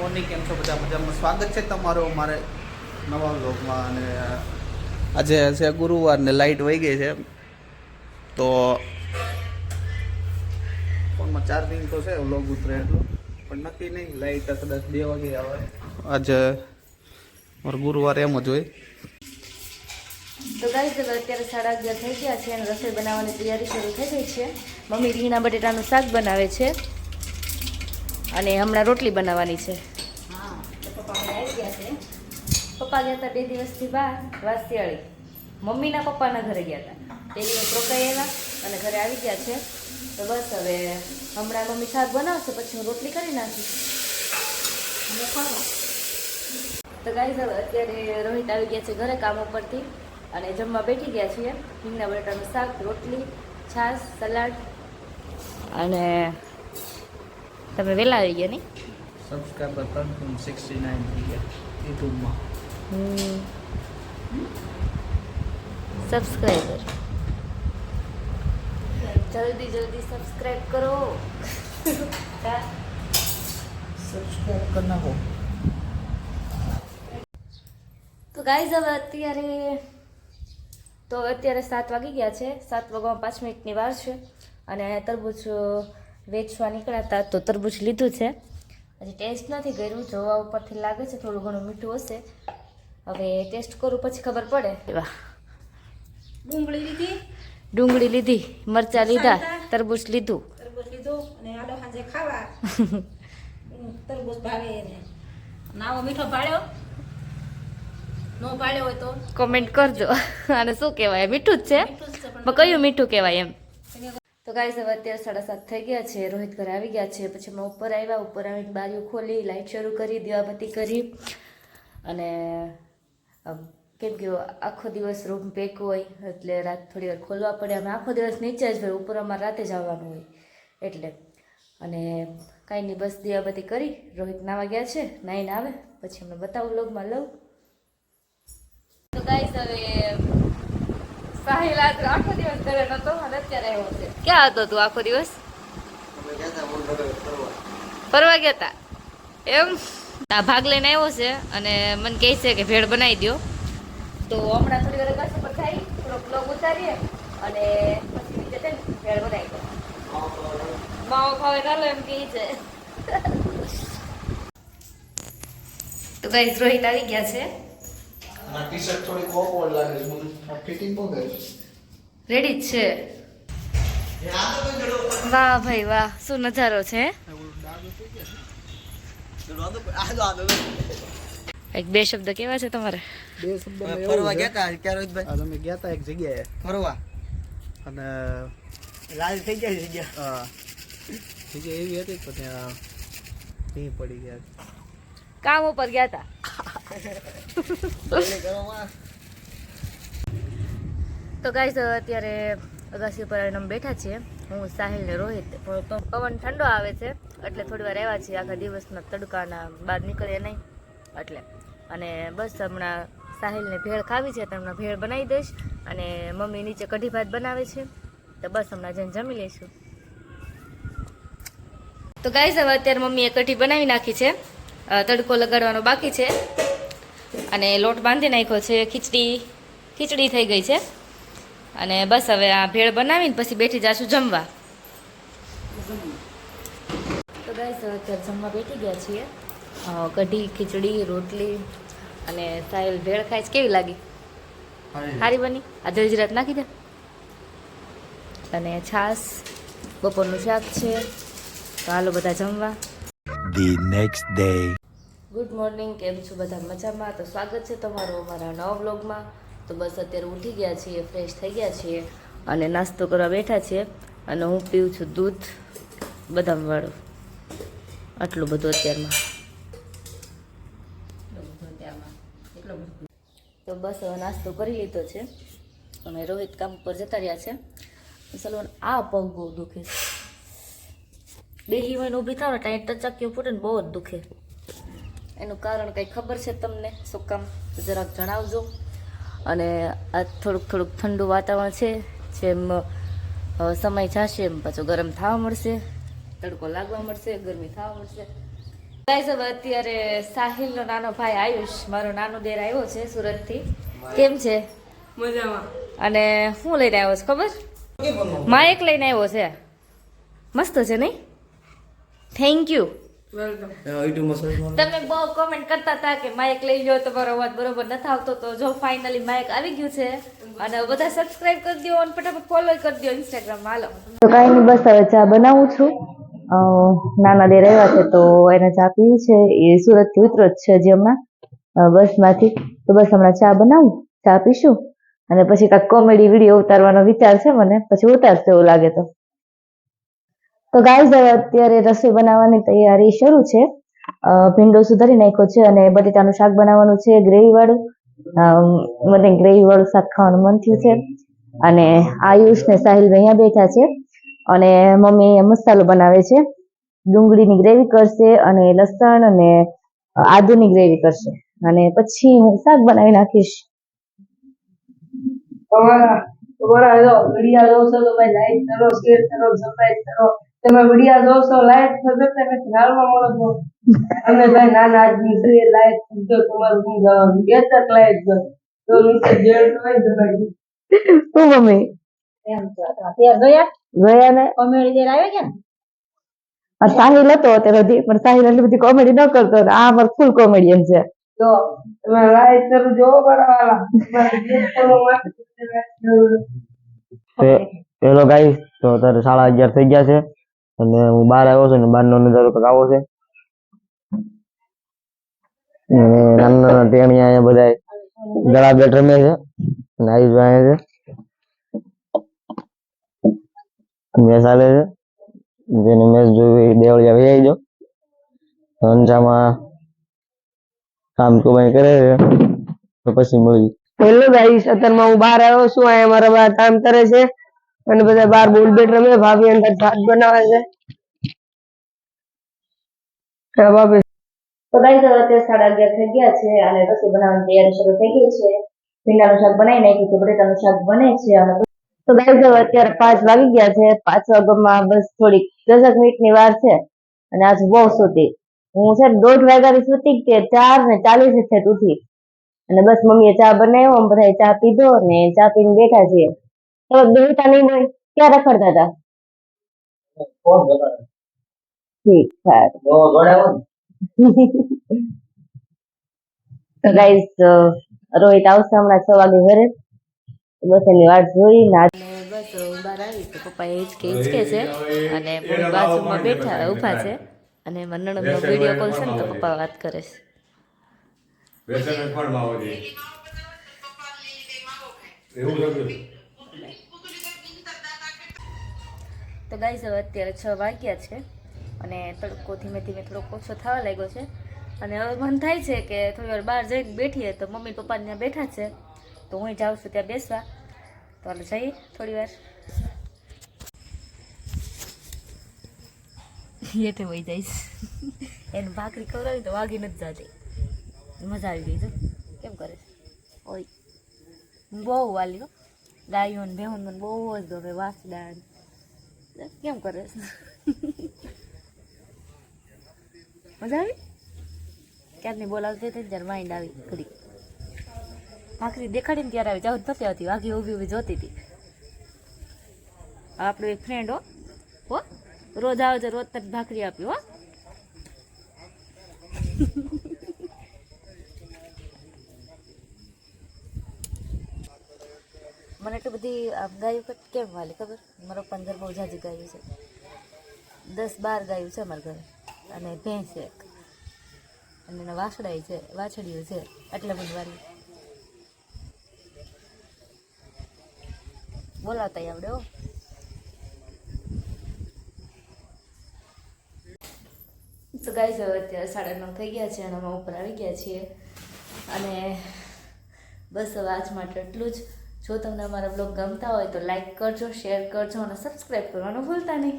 Morning, કેમ છો બધા? મજામાં. સ્વાગત છે તમારું અમારે નવા વ્લોગમાં. અને આજે છે ગુરુવાર ને લાઇટ વહી ગઈ છે, તો ફોનમાં ચાર્જિંગ તો છે, વ્લોગ ઉતરે એટલું પણ નક્કી નહીં. લાઇટ કદાચ 2 વાગે આવે. આજે મારો ગુરુવાર એમ જ હોય. તો ગાઈસ અત્યારે 11:30 થઈ ગયા છે અને રસોઈ બનાવવાની તૈયારી શરૂ થઈ ગઈ છે. મમ્મી રીંગણા બટેટાનું શાક બનાવે છે અને હમણાં રોટલી બનાવવાની છે. હા, તો પપ્પા આવી ગયા છે. પપ્પા ગયા હતા 2 દિવસથી બહાર વાસિયાળી. મમ્મીના પપ્પાના ઘરે ગયા હતા. 2 દિવસ રોકાયેલા અને ઘરે આવી ગયા છે. તો બસ હવે હમણાં મમ્મી શાક બનાવશે, પછી હું રોટલી કરી નાખીશ. તો ગાઈસ હવે અત્યારે રોહિત આવી ગયા છે ઘરે કામ ઉપરથી અને જમવા બેઠી ગયા છીએ. રીંગણા બટાટાનું શાક, રોટલી, છાશ, સલાડ. અને તમે વહેલા આવી ગયા નહીં? સબસ્ક્રાઈબર 369 થઈ ગયા યુટ્યુબમાં. સબસ્ક્રાઈબર જલ્દી જલ્દી સબસ્ક્રાઈબ કરો. સબસ્ક્રાઈબ કરી નાખો. તો ગાઈઝ હવે અત્યારે 7 વાગી ગયા છે. 7 વાગવામાં 5 મિનિટની વાર છે અને તરબૂચ વેચવા નીકળ્યા હતા, તો તરબૂચ લીધું છે. હજી ટેસ્ટ નથી કર્યું, જોવા ઉપરથી લાગે છે થોડું ઘણું મીઠું હશે. હવે ટેસ્ટ કરું પછી ખબર પડે. વાહ, ડુંગળી લીધી, મરચાં લીધા, તરબૂચ લીધું અને આડો સાંજે ખાવા. તરબૂચ ભાવે એને. નાવો મીઠો પાડ્યો, નો પાડ્યો હોય તો કોમેન્ટ કરજો. અને શું કહેવાય, મીઠું જ છે પણ કયું મીઠું કહેવાય એમ. તો ગાઈસ હવે અત્યારે 7:30 થઈ ગયા છે. રોહિત ઘરે આવી ગયા છે. પછી અમે ઉપર આવ્યા. ઉપર આવીને બારીઓ ખોલી, લાઇટ શરૂ કરી, દીવાબત્તી કરી. અને કેમ કે આખો દિવસ રૂમ પેક હોય એટલે રાત થોડી વાર ખોલવા પડે. અમે આખો દિવસ નીચે જ હોય, ઉપર અમારે રાતે જ આવવાનું હોય એટલે. અને કાંઈ નહીં, બસ દીવાબત્તી કરી. રોહિત નાવા ગયા છે, નાઈને આવે પછી અમને બતાવું, વ્લોગમાં લઉં. તો ગાઈસ હવે સાહિલ આખો દિવસ ઘરે નતો અને અત્યારે આવ્યો છે. ક્યાં હતો તું આખો દિવસ? ફરવા ગયા હતા એમ? આ ભાગ લઈને આવ્યો છે અને મને કહે છે કે ભેળ બનાવી દો. તો હમણાં થોડી વાર બસ ઉપર થાય, થોડોક બ્લોગ ઉતારીએ અને પછી નીચે છે ને ભેળ બનાવી દો. માવો ખાવે ચાલો એમ કહે છે. તો ગાઈસ રોહિત આવી ગયા છે. આ ટી-શર્ટ થોડી ઓકવર્ડ લાગે છે મને. આ ફિટિંગ કોણ કરે છે? રેડી જ છે. વાહ ભાઈ વાહ, શું નજારો છે. એક બે શબ્દ કેવા છે તમારે? 2 શબ્દ ફરવા ગયા હતા ક્યારે ભાઈ? તમે ગયા હતા એક જગ્યાએ ફરવા અને લાલ થઈ જાય જગ્યા. જગ્યા એવી હતી કે ત્યાં ભીં પડી ગયા. કામ ઉપર ગયા હતા. તો ગાઈસ અત્યારે અગાસી ઉપર આવીને અમે બેઠા છીએ, હું, સાહિલ ને રોહિત. પવન ઠંડો આવે છે એટલે થોડી વાર આવ્યા છીએ. આખા દિવસના તડકાના બહાર નીકળીએ નહીં એટલે. અને બસ હમણાં સાહિલને ભેળ ખાવી છે તો હમણાં ભેળ બનાવી દઈશ. અને મમ્મી નીચે કઢી ભાત બનાવે છે, તો બસ હમણાં જઈને જમી લઈશું. તો ગાઈસ હવે અત્યારે મમ્મીએ કઢી બનાવી નાખી છે, તડકો લગાડવાનો બાકી છે અને લોટ બાંધી નાખ્યો છે. ખીચડી થઈ ગઈ છે અને બસ હવે આ ભેળ બનાવીને પછી બેઠી જઈશું જમવા. તો ગાઈસ અત્યારે જમવા બેઠી ગયા છીએ. કઢી, ખીચડી, રોટલી અને સાહિલ ભેળ ખાય છે. કેવી લાગી? સારી બની. આ જલજીરાત નાખી દે. અને છાશ, બપોરનું શાક છે. તો હાલો બધા જમવા. The next day. Good morning, કેમ છો બધા? મજામાં? તો સ્વાગત છે તમારું અમારા નવા વ્લોગમાં. તો બસ અત્યારે ઉઠી ગયા છીએ, ફ્રેશ થઈ ગયા છીએ અને નાસ્તો કરવા બેઠા છીએ. અને હું પીવું છું દૂધ બદામવાળું, આટલું બધું અત્યારમાં. તો બસ હવે નાસ્તો કરી લીધો છે અને રોહિત કામ પર જતા રહ્યા છે. સલમાન આ પગ બહુ દુખે છે. બેહી હોય ને ઊભી થાવ ને ત્યાં ટચાક્યો ફૂટે ને બહુ જ દુખે. એનું કારણ કંઈ ખબર છે તમને? શું કામ જરાક જણાવજો. અને આ થોડુંક ઠંડુ વાતાવરણ છે, જેમ સમય જશે એમ પાછું ગરમ થવા મળશે, તડકો લાગવા મળશે, ગરમી થવા મળશે. ગાઈસ હવે અત્યારે સાહિલનો નાનો ભાઈ આયુષ મારો નાનો દેર આવ્યો છે સુરતથી. કેમ છે? મજામાં. અને શું લઈને આવ્યો છે ખબર? માઇક લઈને આવ્યો છે. મસ્ત છે નહીં? Thank you. તમે બહુ કોમેન્ટ કરતા હતા કે માઇક લઈ લો, તમારો અવાજ બરોબર નથી આવતો. તો જો ફાઇનલી માઇક આવી ગયું છે અને બધા સબસ્ક્રાઇબ કરી દો અને ફટાફટ ફોલો કરી દો ઇન્સ્ટાગ્રામમાં. હાલો તો કાંઈ નહીં, બસ હવે ચા બનાવું છું. નાના દેર આવ્યા છે તો એને ચા પીવી છે. એ સુરતથી ઉતરો જ છે હજી હમણાં બસમાંથી. તો બસ હમણાં ચા બનાવું, ચા પીશું અને પછી કાંઈક કોમેડી વિડીયો ઉતારવાનો વિચાર છે મને. પછી ઉતારશે એવું લાગે તો. તો ગાઈઝ હવે અત્યારે રસોઈ બનાવવાની તૈયારી શરૂ છે. ભીંડો સુધારી નાખ્યો છે અને બટેટાનું શાક બનાવવાનું છે, ગ્રેવી વાળું. મને ગ્રેવી વાળું શાક ખાવાનું મન થયું છે. અને આયુષ ને સાહિલ અહીંયા બેઠા છે અને મમ્મી મસાલો બનાવે છે. ડુંગળીની ગ્રેવી કરશે અને લસણ અને આદુની ગ્રેવી કરશે અને પછી હું શાક બનાવી નાખીશ. તમારા જો વિડિયા જોશો તો ભાઈ લાઈક કરો, શેર કરો, સબસ્ક્રાઇબ કરો. તમે વિડિયા જોશો, લાઈક થશે તો હાલમાં મળો છો. અને ભાઈ નાના આદમી છે, લાઈક કરજો. તમારું શું જવાનું? 2 તક લાઈક કરો તો નીચે જેડ હોય તો ભાઈ હું મમ્મી એમ છે. અત્યારે ગયા ને કોમેડી દેર આવે કે ને? સાહિલ હતો અત્યારે હજી, પણ સાહિલ એટલી બધી કોમેડી ન કરતો. આ અમાર ફૂલ કોમેડિયન છે. તો તમે લાઈક કરજો બરાબર. હેલો ગાઈસ, તો અત્યારે 11:30 થઈ ગયા છે અને હું બહાર આવ્યો છું અને બહારનો નજારો કંઈક આવો છે. અને નાના નાના ટેણિયા અહીંયા બધા ગળા બેટ રમે છે અને આયુષભાઈ અહીંયા છે. મેચ ચાલે છે. જેને મેચ જોઈ એ દેવળિયા વહી આવી જાઓ. અંજામાં કામ કમાઈ કરે છે તો પછી મળી. હેલો ગાઈસ, અત્યારમાં હું બહાર આવ્યો છું. અહીંયા મારા બા કામ કરે છે અને બધા બહાર બોલ બેટ રમે. ભાભી અંદર ભાત બનાવે છે. ભાભી તો ગાઈસ હવે અત્યારે 11:30 થઈ ગયા છે અને રસોઈ બનાવવાની તૈયારી શરૂ થઈ ગઈ છે. ભીંડાનું શાક બનાવી નાખ્યું છે, બટેટાનું શાક બને છે. અને તો ગાઈસ હવે અત્યારે 5 વાગી ગયા છે. 5 વાગ્યામાં બસ થોડીક 10 મિનિટની વાર છે અને આજ બહુ સૂતી. હું છે 1:30 વાગ્યાની સૂતી કે 4:40 છે ઉઠી. અને બસ મમ્મીએ ચા બનાવ્યો, અમે બધાએ ચા પીધો ને ચા પીને બેઠા છીએ. તો બેઠા નહીં હોય ક્યાં રખડતા હતા? ઠીક સારું. તો ગાઈસ રોહિત આવશે હમણાં 6 વાગે ઘરે. બસ એની વાટ જોઈ ને બસ બહાર આવી તો પપ્પા હિંચકે છે અને બાજુમાં બેઠા ઊભા છે અને મારા નણંદનો વિડીયો કોલ છે ને તો પપ્પા વાત કરે છે. તો ગાઈસ હવે અત્યારે 6 વાગ્યા છે અને તડકો ધીમે ધીમે થોડોક ઓછો થવા લાગ્યો છે અને હવે મન થાય છે કે થોડી વાર બહાર જઈને બેઠીએ. તો મમ્મી પપ્પા ત્યાં બેઠા છે તો હું જાઉં છું ત્યાં બેસવા. તો હાલો જઈએ થોડી વાર. એટલે વહી જઈશ. એને ભાખરી ખવડાવી તો વાગી નથી જતી. મજા આવી ગઈ છે. કેમ કરે છે? ઓય બહુ વાલી ગાયો ને ભેહું મને બહુ જ ગમે. વાસડા કેમ કરે છે? મજા આવી? ક્યારની બોલાવતી હતી ત્યારે માઇન્ડ આવી ઘડી. ભાખરી દેખાડીને ત્યારે આવી જાવ નથી આવતી. વાઘી ઊભી ઊભી જોતી હતી. આપણો એક ફ્રેન્ડ હો રોજ આવે છે, રોજ તને ભાખરી આપી હો. મને એટલી બધી ગાયું કેમ વાલી ખબર? મારો પંદર બહુ જાજી ગાયું છે. 10-12 ગાયું છે અમારા ઘરે અને ભેંસ એક અને એના વાછડાય છે, વાછડીઓ છે. એટલે બધું વાલી બોલાવતા આવડે હો. તો ગાઈસ હવે અત્યારે 9:30 થઈ ગયા છે અને અમે ઉપર આવી ગયા છીએ અને બસ હવે આજ માટે એટલું જ. જો તમને અમારા બ્લોગ ગમતા હોય તો લાઈક કરજો, શેર કરજો અને સબસ્ક્રાઈબ કરવાનું ભૂલતા નહીં.